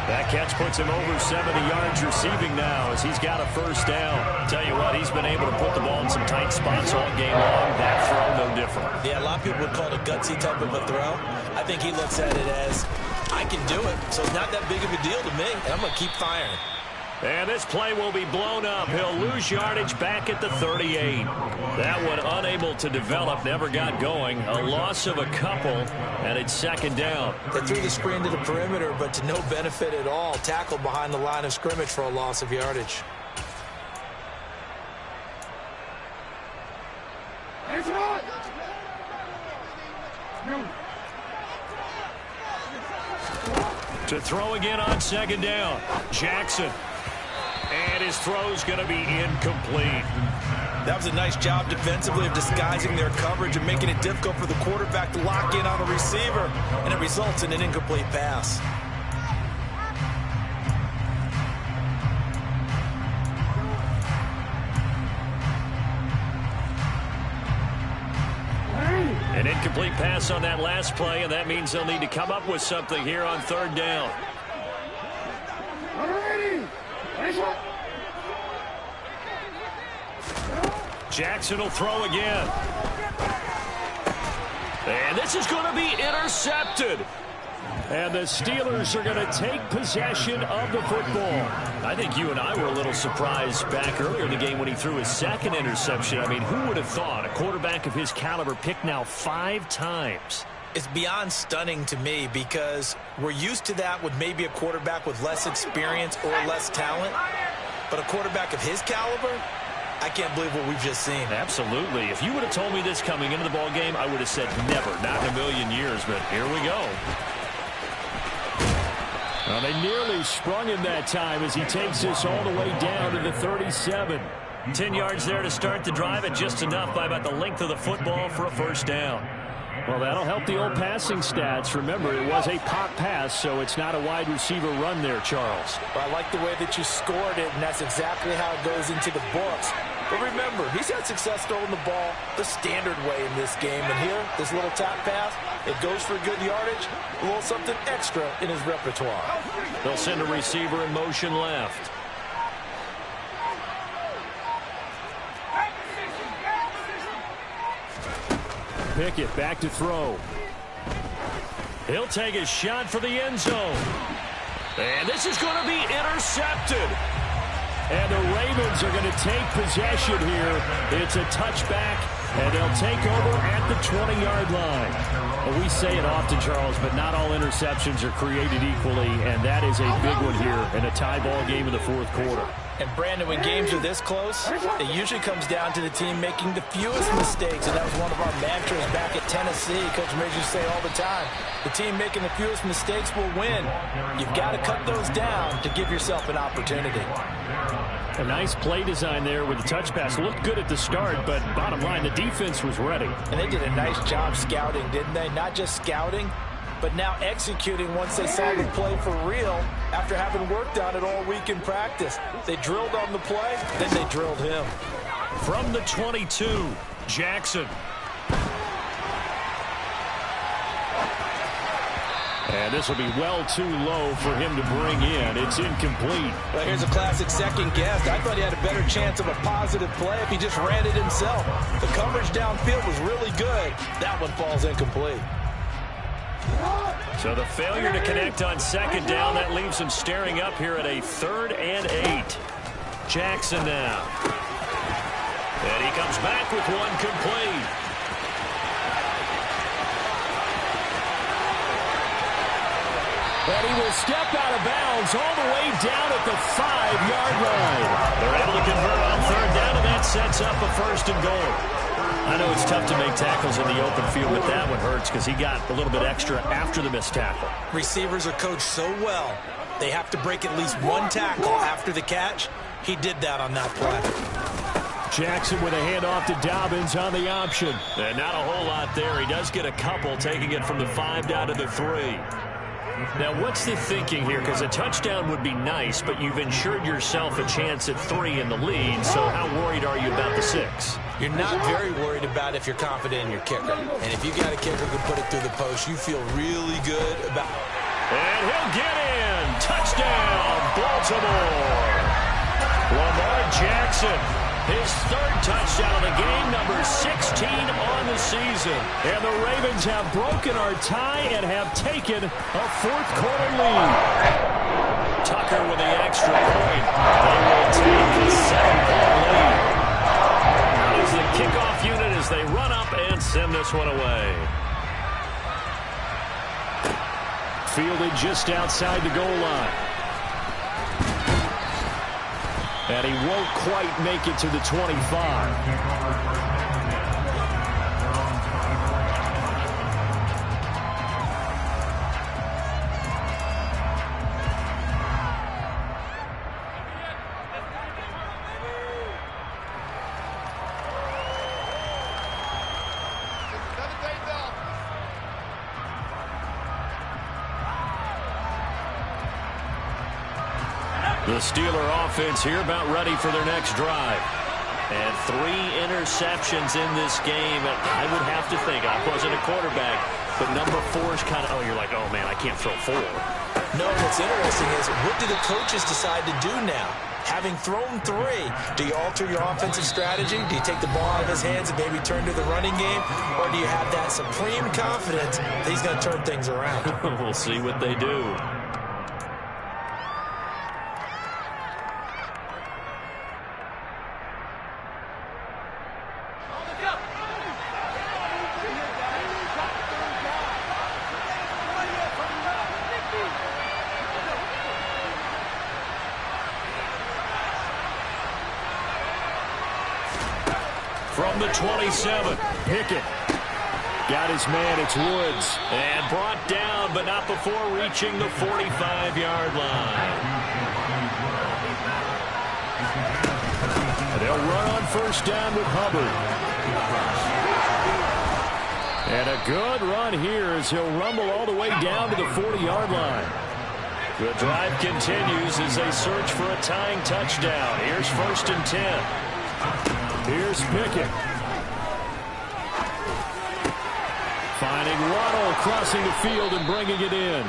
That catch puts him over 70 yards receiving now as he's got a first down. Tell you what, he's been able to put the ball in some tight spots all game long. That throw, no different. Yeah, a lot of people would call it a gutsy type of a throw. I think he looks at it as, I can do it, so it's not that big of a deal to me, and I'm going to keep firing. And this play will be blown up. He'll lose yardage back at the 38. That one unable to develop, never got going. A loss of a couple, and it's 2nd down. They threw the screen to the perimeter, but to no benefit at all. Tackled behind the line of scrimmage for a loss of yardage. To throw again on 2nd down. Jackson. And his throw's going to be incomplete. That was a nice job defensively of disguising their coverage and making it difficult for the quarterback to lock in on a receiver, and it results in an incomplete pass. An incomplete pass on that last play, and that means they'll need to come up with something here on 3rd down. Jackson will throw again. And this is going to be intercepted. And the Steelers are going to take possession of the football. I think you and I were a little surprised back earlier in the game when he threw his 2nd interception. I mean, who would have thought a quarterback of his caliber picked now 5 times? It's beyond stunning to me because we're used to that with maybe a quarterback with less experience or less talent. But a quarterback of his caliber, I can't believe what we've just seen. Absolutely. If you would have told me this coming into the ball game, I would have said never, not in a million years. But here we go. Well, they nearly sprung him that time as he takes this all the way down to the 37. 10 yards there to start the drive, and just enough by about the length of the football for a first down. Well, that'll help the old passing stats. Remember, it was a pop pass, so it's not a wide receiver run there, Charles. Well, I like the way that you scored it, and that's exactly how it goes into the books. But remember, he's had success throwing the ball the standard way in this game. And here, this little tap pass, it goes for good yardage, a little something extra in his repertoire. They'll send a receiver in motion left. Pickett back to throw. He'll take a shot for the end zone. And this is going to be intercepted. And the Ravens are going to take possession here. It's a touchback, and they'll take over at the 20-yard line. Well, we say it often, Charles, but not all interceptions are created equally, and that is a big one here in a tie ball game in the 4th quarter. And, Brandon, when games are this close, it usually comes down to the team making the fewest mistakes. And that was one of our mantras back at Tennessee. Coach Major used to say all the time, the team making the fewest mistakes will win. You've got to cut those down to give yourself an opportunity. A nice play design there with the touch pass. Looked good at the start, but bottom line, the defense was ready. And they did a nice job scouting, didn't they? Not just scouting, but now executing once they saw the play for real after having worked on it all week in practice. They drilled on the play, then they drilled him. From the 22, Jackson. And this will be well too low for him to bring in. It's incomplete. Well, here's a classic second guess. I thought he had a better chance of a positive play if he just ran it himself. The coverage downfield was really good. That one falls incomplete. So the failure to connect on second down, that leaves him staring up here at a 3rd and 8. Jackson now. And he comes back with one complete. And he will step out of bounds all the way down at the 5-yard line. They're able to convert on 3rd down, and that sets up a 1st and goal. I know it's tough to make tackles in the open field, but that one hurts because he got a little bit extra after the missed tackle. Receivers are coached so well, they have to break at least one tackle after the catch. He did that on that play. Jackson with a handoff to Dobbins on the option. And not a whole lot there. He does get a couple, taking it from the 5 down to the 3. Now, what's the thinking here? Because a touchdown would be nice, but you've ensured yourself a chance at 3 in the lead, so how worried are you about the 6? You're not very worried about if you're confident in your kicker. And if you got a kicker who can put it through the post, you feel really good about it. And he'll get in. Touchdown, Baltimore. Lamar Jackson, his 3rd touchdown of the game, number 16 on the season. And the Ravens have broken our tie and have taken a 4th quarter lead. Tucker with the extra point. They will take the 7-point lead. Now is the kickoff unit as they run up and send this one away. Fielded just outside the goal line. And he won't quite make it to the 25. The Steeler offense here about ready for their next drive. And 3 interceptions in this game. I would have to think, I wasn't a quarterback, but number 4 is kind of, you're like, oh, man, I can't throw 4. No, what's interesting is, what do the coaches decide to do now? Having thrown 3, do you alter your offensive strategy? Do you take the ball out of his hands and maybe turn to the running game? Or do you have that supreme confidence that he's going to turn things around? We'll see what they do. From the 27, Pickett. Got his man, it's Woods. And brought down, but not before reaching the 45-yard line. They'll run on 1st down with Hubbard. And a good run here as he'll rumble all the way down to the 40-yard line. The drive continues as they search for a tying touchdown. Here's 1st and 10. Here's Pickett. Finding Waddle crossing the field and bringing it in.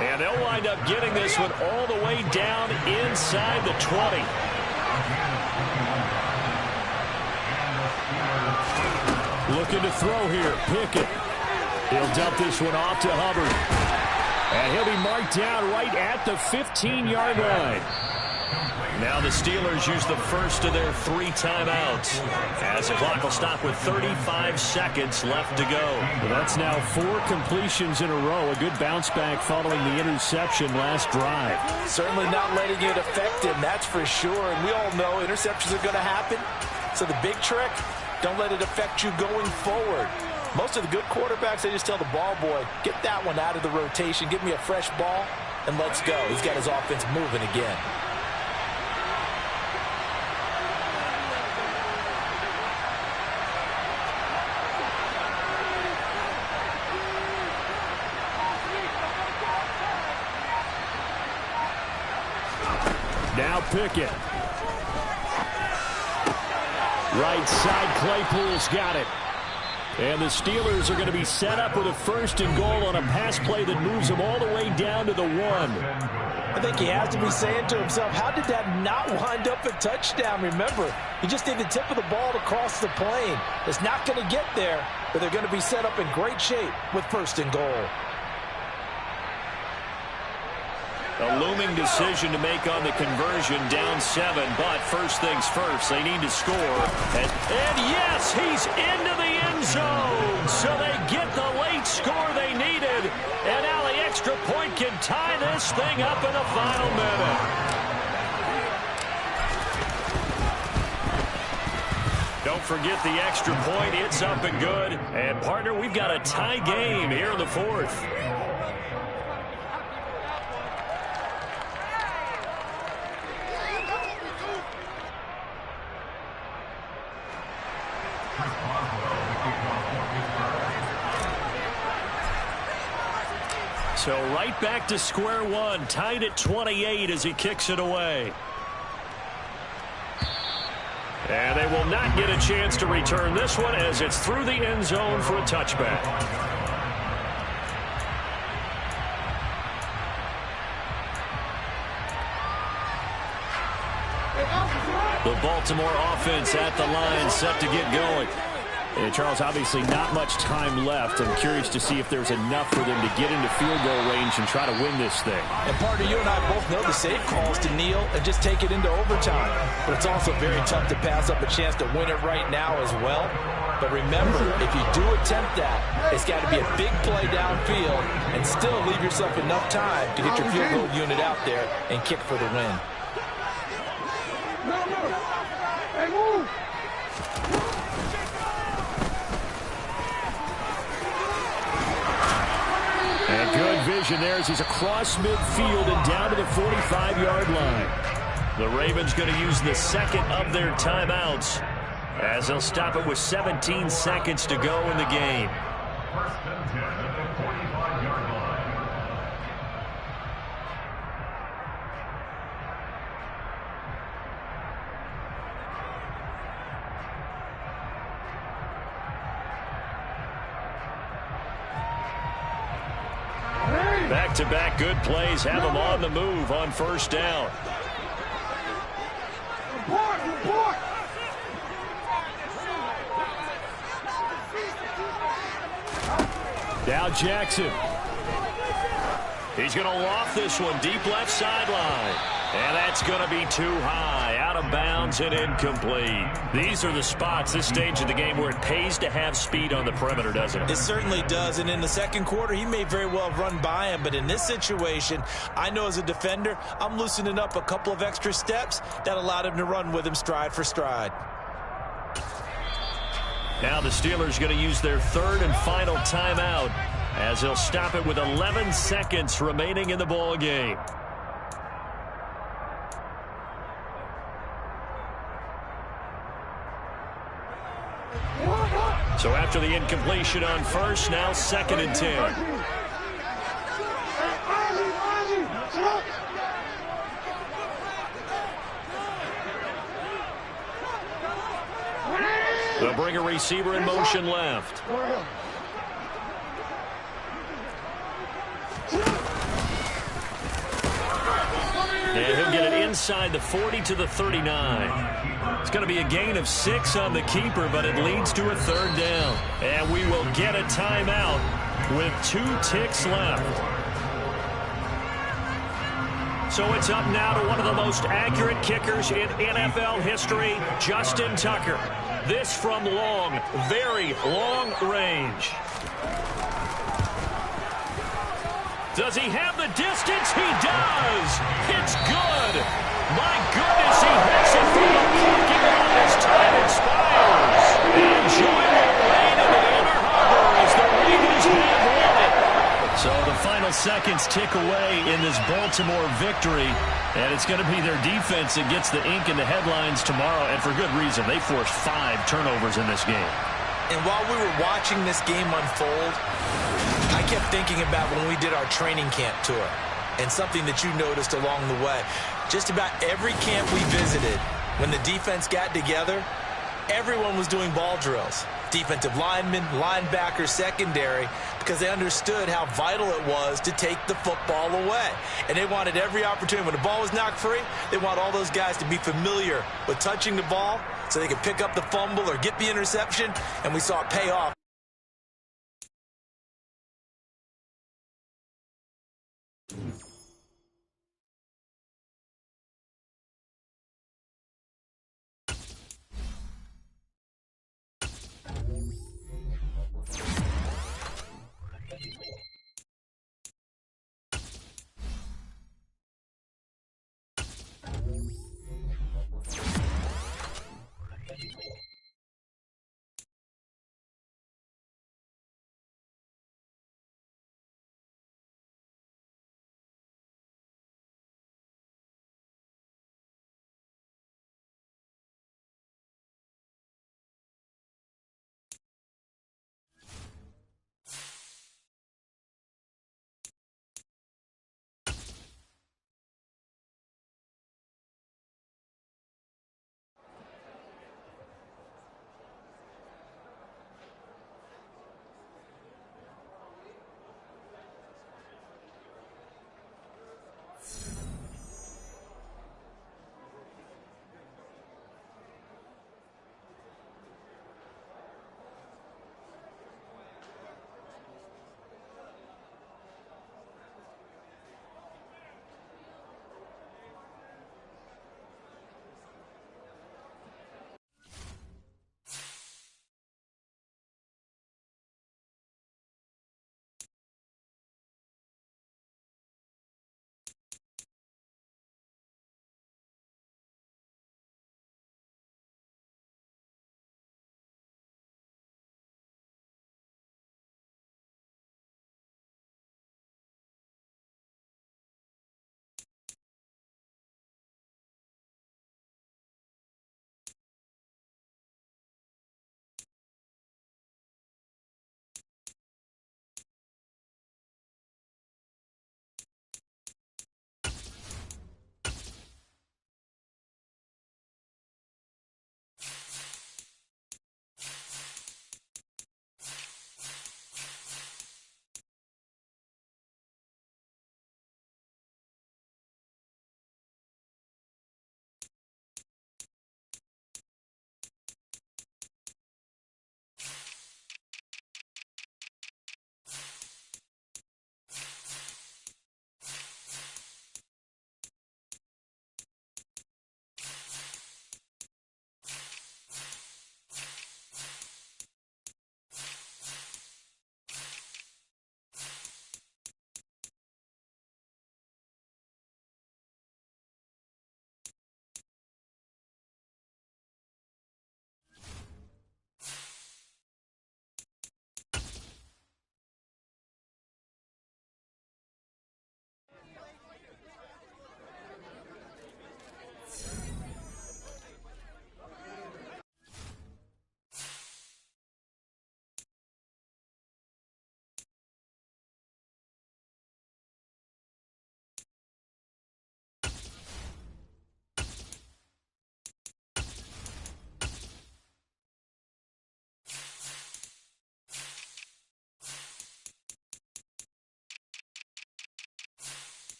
And they'll wind up getting this one all the way down inside the 20. Looking to throw here, Pickett. He'll dump this one off to Hubbard. And he'll be marked down right at the 15-yard line. Now the Steelers use the first of their 3 timeouts as the clock will stop with 35 seconds left to go. Well, that's now 4 completions in a row. A good bounce back following the interception last drive. Certainly not letting it affect him, that's for sure. And we all know interceptions are going to happen. So the big trick, don't let it affect you going forward. Most of the good quarterbacks, they just tell the ball boy, get that one out of the rotation, give me a fresh ball, and let's go. He's got his offense moving again. Now Pickett. Right side, Claypool's got it. And the Steelers are going to be set up with a 1st and goal on a pass play that moves them all the way down to the 1. I think he has to be saying to himself, how did that not wind up a touchdown? Remember, he just did the tip of the ball to cross the plane. It's not going to get there, but they're going to be set up in great shape with 1st and goal. A looming decision to make on the conversion, down 7. But first things first, they need to score. And yes, he's into the end zone. So they get the late score they needed. And now the extra point can tie this thing up in the final minute. Don't forget the extra point. It's up and good. And, partner, we've got a tie game here in the fourth. So right back to square one, tied at 28 as he kicks it away. And they will not get a chance to return this one as it's through the end zone for a touchback. The Baltimore offense at the line, set to get going. And Charles, obviously not much time left. I'm curious to see if there's enough for them to get into field goal range and try to win this thing. And partner, you and I both know the safe calls to kneel and just take it into overtime. But it's also very tough to pass up a chance to win it right now as well. But remember, if you do attempt that, it's got to be a big play downfield and still leave yourself enough time to get your field goal unit out there and kick for the win. Hey, move! And good vision there as he's across midfield and down to the 45-yard line. The Ravens going to use the second of their timeouts as they'll stop it with 17 seconds to go in the game. First and 10 at the 45-yard line. Back-to-back good plays have them on the move on first down. Report! Now Jackson. He's going to loft this one deep left sideline. And that's going to be too high, out of bounds and incomplete. These are the spots, this stage of the game, where it pays to have speed on the perimeter, doesn't it? It certainly does, and in the second quarter, he may very well have run by him, but in this situation, I know as a defender, I'm loosening up a couple of extra steps that allowed him to run with him stride for stride. Now the Steelers going to use their third and final timeout as they'll stop it with 11 seconds remaining in the ball game. So after the incompletion on first, now second and 10. They'll bring a receiver in motion left. And he'll get it inside the 40 to the 39. It's going to be a gain of 6 on the keeper, but it leads to a third down. And we will get a timeout with 2 ticks left. So it's up now to one of the most accurate kickers in NFL history, Justin Tucker. This from long, very long range. Does he have the distance? He does. It's good. My goodness, he hits it from the parking lot as time expires. And joy will reign in the Inner Harbor as the Ravens have won it. So the final seconds tick away in this Baltimore victory. And it's going to be their defense that gets the ink in the headlines tomorrow. And for good reason. They forced 5 turnovers in this game. And while we were watching this game unfold, I kept thinking about when we did our training camp tour and something that you noticed along the way. Just about every camp we visited, when the defense got together, everyone was doing ball drills. Defensive linemen, linebackers, secondary, because they understood how vital it was to take the football away. And they wanted every opportunity. When the ball was knocked free, they want all those guys to be familiar with touching the ball so they could pick up the fumble or get the interception, and we saw it pay off.